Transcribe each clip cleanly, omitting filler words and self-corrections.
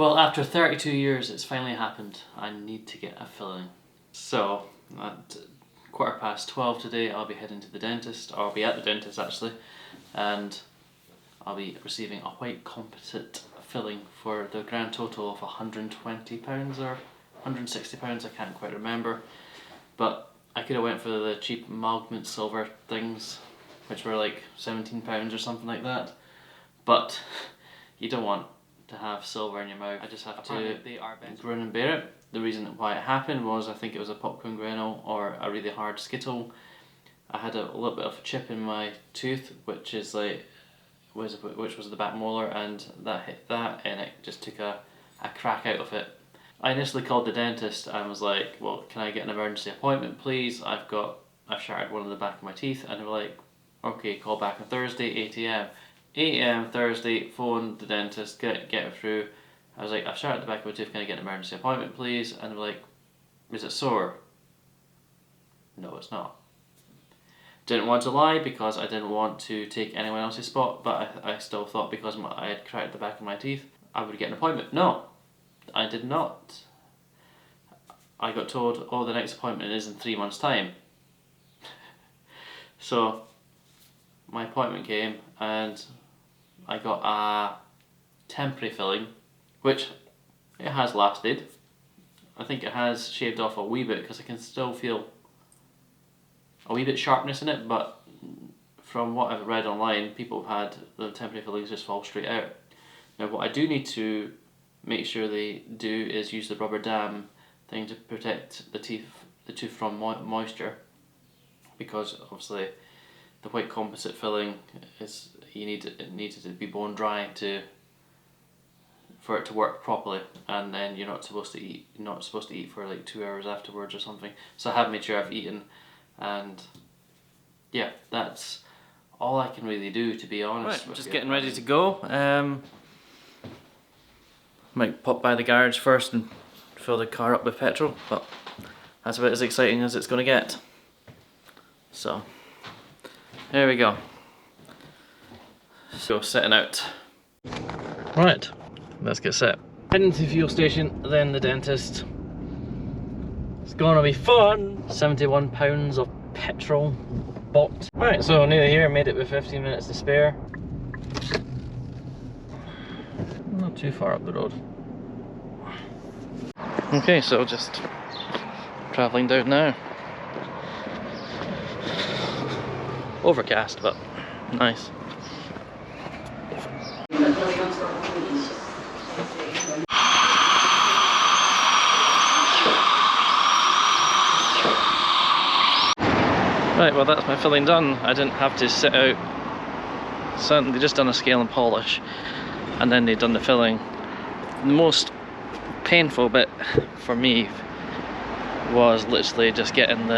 Well, after 32 years, it's finally happened. I need to get a filling. So, at 12:15 today, I'll be heading to the dentist, or I'll be at the dentist actually, and I'll be receiving a white composite filling for the grand total of £120 or £160, I can't quite remember. But I could have went for the cheap Amalgamate silver things, which were like £17 or something like that. But you don't want to have silver in your mouth. I just have to grin and bear it. The reason why it happened was I think it was a popcorn kernel or a really hard Skittle. I had a little bit of a chip in my tooth, which was the back molar, and that hit that, and it just took a crack out of it. I initially called the dentist and was like, well, can I get an emergency appointment please? I've shattered one of the back of my teeth. And they were like, okay, call back on Thursday, 8 AM. 8 AM Thursday, phone the dentist, get it through. I was like, I've shattered the back of my tooth, can I get an emergency appointment please? And they were like, is it sore? No, it's not. Didn't want to lie because I didn't want to take anyone else's spot, but I still thought because I had cracked the back of my teeth, I would get an appointment. No, I did not. I got told, oh, the next appointment is in 3 months' time. So my appointment came and I got a temporary filling, which it has lasted. I think it has shaved off a wee bit because I can still feel a wee bit sharpness in it, but from what I've read online, people have had the temporary fillings just fall straight out. Now what I do need to make sure they do is use the rubber dam thing to protect the tooth from moisture, because obviously the white composite filling it needs to be bone dry for it to work properly, and then you're not supposed to eat for like 2 hours afterwards or something. So I have made sure I've eaten, and yeah, that's all I can really do, to be honest. Right, just getting ready to go. Might pop by the garage first and fill the car up with petrol, but that's about as exciting as it's going to get. So there we go. So setting out. Right, let's get set. Heading to the fuel station, then the dentist. It's gonna be fun! £71 of petrol bought. Right, so nearly here, made it with 15 minutes to spare. Not too far up the road. Okay, so just travelling down now. Overcast, but nice. Right, well that's my filling done. I didn't have to sit out. So they just done a scale and polish, and then they'd done the filling. The most painful bit for me was literally just having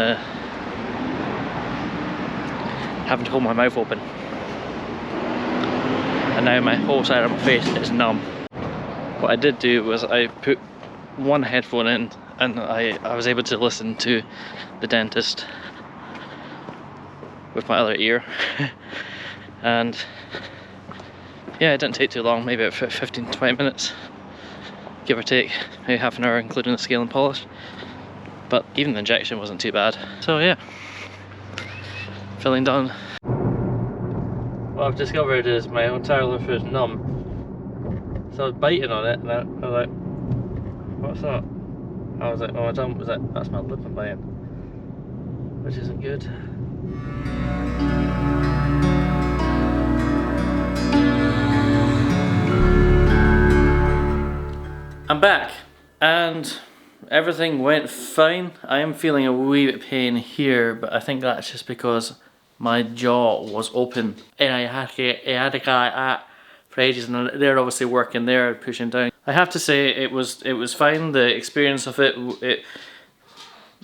to hold my mouth open. And now my whole side of my face is numb. What I did do was I put one headphone in, and I was able to listen to the dentist with my other ear. And yeah, it didn't take too long, maybe about 15-20 minutes, give or take, maybe half an hour including the scale and polish. But even the injection wasn't too bad. So yeah, filling done. What I've discovered is my entire lip is numb. So I was biting on it and I was like, what's that? I was like, oh, that's my lip I'm biting. Which isn't good. I'm back, and everything went fine. I am feeling a wee bit of pain here, but I think that's just because my jaw was open and I had to go like that for ages, and they're obviously working there, pushing down. I have to say it was fine. The experience of it,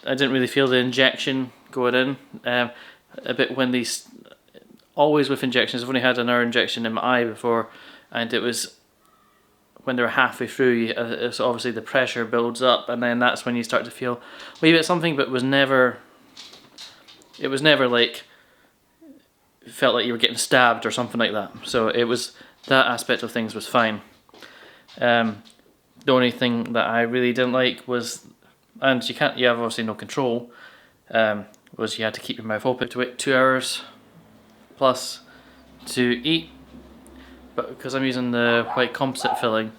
I didn't really feel the injection going in. A bit when these, always with injections, I've only had another injection in my eye before, and it was when they're halfway through, so obviously the pressure builds up, and then that's when you start to feel a wee bit something, but it was never like, it felt like you were getting stabbed or something like that. So it was, that aspect of things was fine. The only thing that I really didn't like was, and you have obviously no control, was you had to keep your mouth open to wait 2 hours plus to eat. But because I'm using the white composite filling,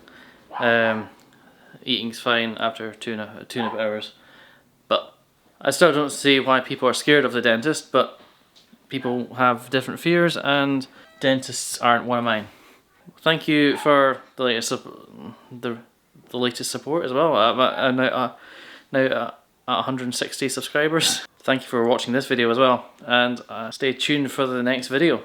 eating's fine after 2.5 hours. But I still don't see why people are scared of the dentist, but people have different fears and dentists aren't one of mine. Thank you for the latest support as well. I'm now at 160 subscribers. Thank you for watching this video as well, and stay tuned for the next video.